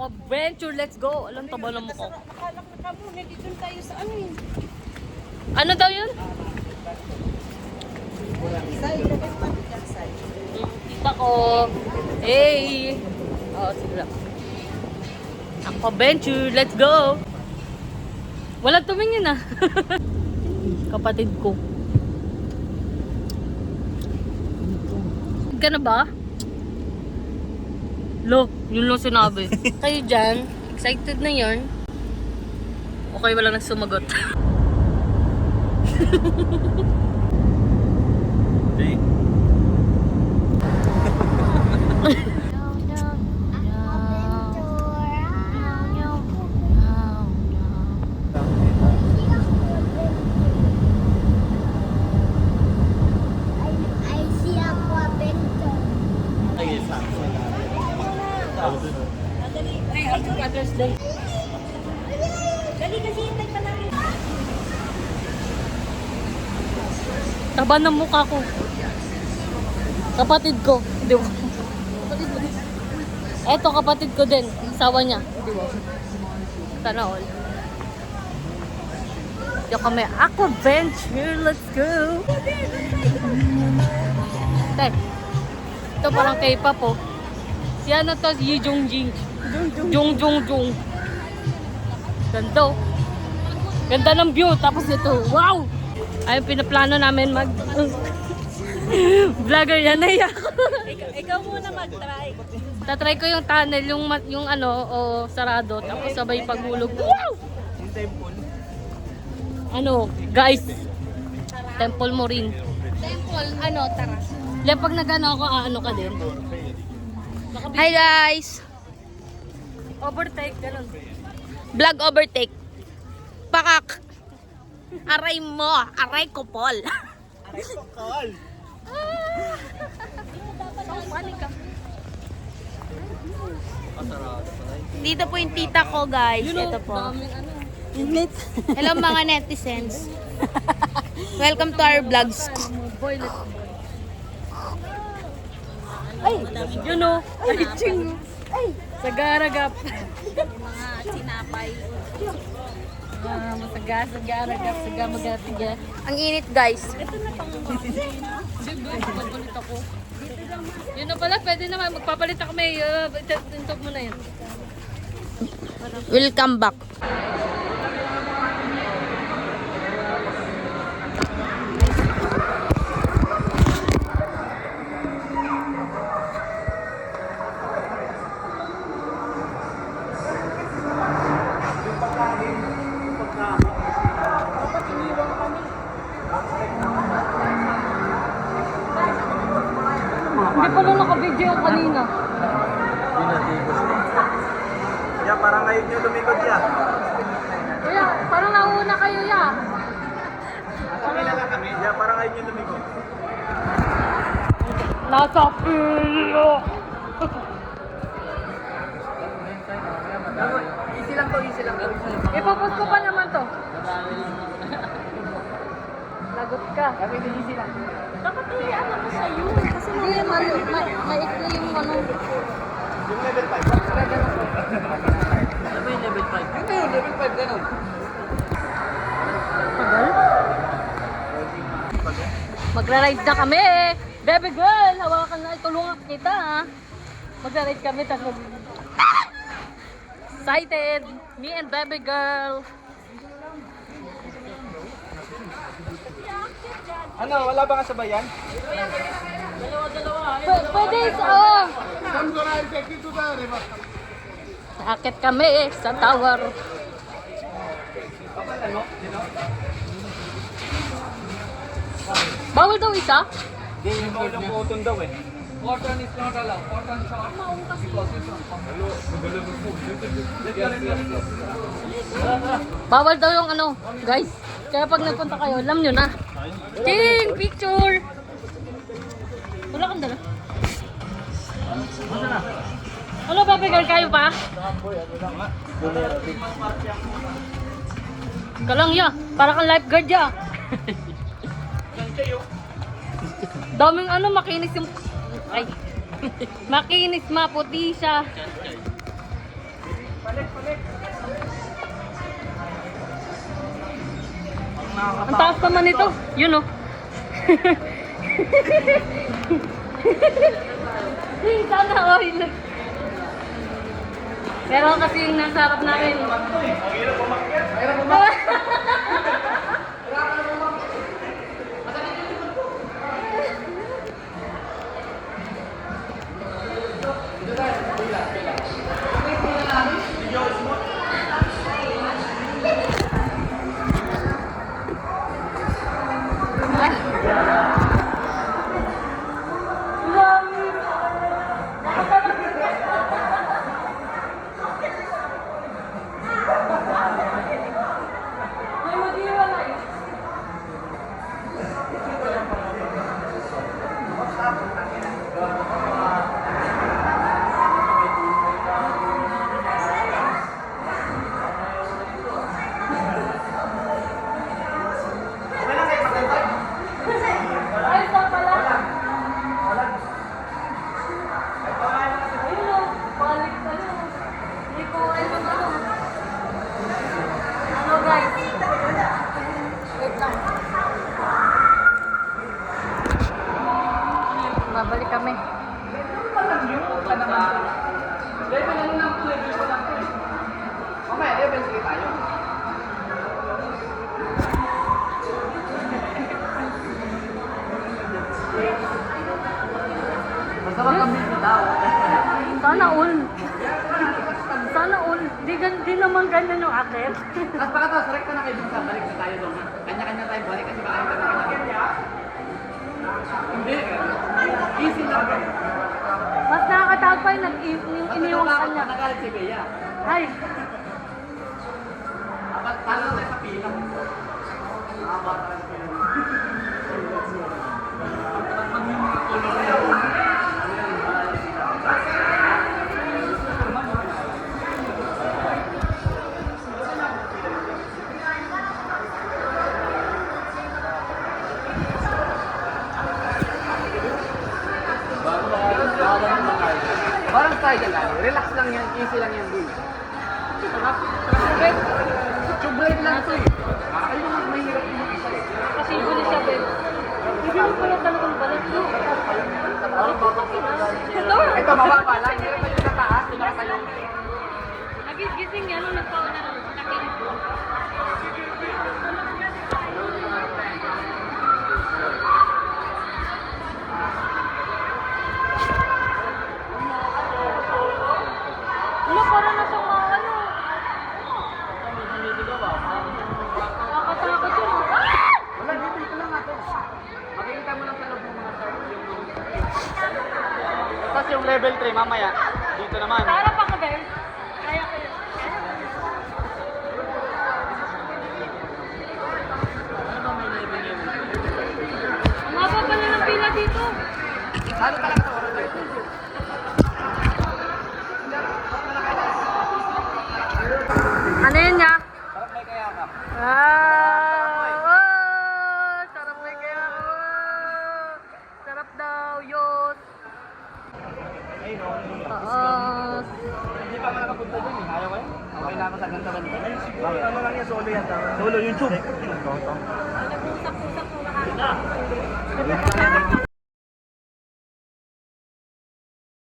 Aquaventure, let's go. Alam, taba na mo ko. Akala ko na kamo, nandito tayo sa ano yun. Ano daw yun? Isa, ilagay mo kami dyan side. Kita ko. Hey! Sige lang. Aquaventure, let's go! Walang tumingin ah. Kapatid ko. Ka na ba? Lo, yun lang sinabi. Kayo dyan, excited na yarn? Okay, wala nang sumagot. Father's Day. Dali kasi hintay pa namin. Taba ng mukha ko. Kapatid ko. Di ba? Kapatid mo din. Eto, kapatid ko din. Asawa niya. Di ba? Sana all. Yo kami, Aquaventure. Let's go! Tay. Ito parang K-pop oh. Si ano to? Yi Jongjing. Jong. Ganda oh. Ganda ng view. Tapos ito, wow! Ayun, pinaplano namin mag... Vlogger yan, naiyak ko. Ikaw muna mag-try. Tatry ko yung tunnel, yung ano, sarado. Tapos sabay paghulog. Wow! Ano, guys. Temple mo rin. Temple, ano, tara. Kaya pag nag-ano ako, ano ka din. Hi guys! Overtake, ganun. Vlog overtake. Pakak. Aray mo. Aray ko, Paul. Aray ko, Paul. So funny ka. Dito po yung tita ko, guys. You know, Ito po. daming ano. Hello mga netizens. Welcome to our vlogs. Boy, let's go. Ay, you know, ay, ching. Ay, sagaragap. Mga sinapay. Sagaragap, sagamagatiga. Ang init, guys. Magpapalit ako. Yun na pala, pwede naman. Magpapalit ako may, intog mo na yun. Welcome back. Hindi pala naka-video yung kanina. Ya, parang ngayon nyo lumikod ya. Kuya, parang nauna kayo ya. Ya, parang ngayon nyo lumikod. Nasa pilo. Easy lang to, easy lang to. Ipapost ko pa naman to. Lagot ka. Kami din easy lang. Dapat ano mo sa'yo. Kasi hindi, maikli yung ano. Yung level 5. Ano ba yung level 5? Ano yun, level 5 ganun. Magra-ride na kami. Baby girl, hawakan na. Tulungan kita ha. Magra-ride kami. Tapos excited. Me and baby girl. Ano, wala ba kasabayan? Pwede Akit kami sa tower. Bawal daw isa? Hindi, yung bawal ng photon daw eh. Photon is not allowed. Photon shot. Bawal daw yung ano, guys. Kaya pag nagpunta kayo, alam nyo na. Ting! Picture! Wala kang dala. Ano ba, Pegal? Kayo pa? Kalang ya. Para kang lifeguard ya. Daming ano, makinis yung... Ay. Makinis, maputi siya. Ang taas naman ito. Yun oh. Sana oil. Pero kasi yung nasa harap namin. May mag-iwalay. Ay, saan pala? Ayun o, balik ka na. Hindi ko ano. Ano guys? Wait lang. Babalik kami. Level ano lang to, level ko lang to eh. Mamaya, level 3 tayo. Basta wag kami bitaw. Sana all. Sana all. Di naman ganyan yung akit. Tapos baka to, select ka na kayo dun sa balik na tayo doon ha. Kanya-kanya tayo balik kasi baka hindi na kanya. Hindi. Easy lang bro. Mas nakakatawag pa yung iniwang kanya. Nagalit si Bea. Ay, Talo na tayo sa pila. Parang tayo lang. Relax lang yan. Easy lang yan, boy. Tube ride lang to eh. Kayo naman mahirap yung mag-isa eh. kasi huli siya, Ben. Hindi mo pala talagang balik. No? Ito, mababa lang. Hirap pa yung sa taas. Diba kayo? Nagigising yan nung nagpauna ng takin. Ano, para na siyang ano. Nakakatakot yun. Ah! Wala, dito lang nga to. Makikita mo lang sa loob ng mga stars yung... Tapos yung level 3 mamaya, dito naman. Sa harap ako, Ben. Kaya ko yun. Ang haba pala ng pila dito. Ano talaga sa oras na ito? Ano yun niya? Sarap may kayakap. Sarap na kaya. Sarap daw, yun. Hindi pa nga nakapunta dyan eh. Ayaw kayo? Okay na ako sa ganda-ganda. Ano lang yan? Solo yan. Solo, YouTube. Nag-usap-usap ko lahat.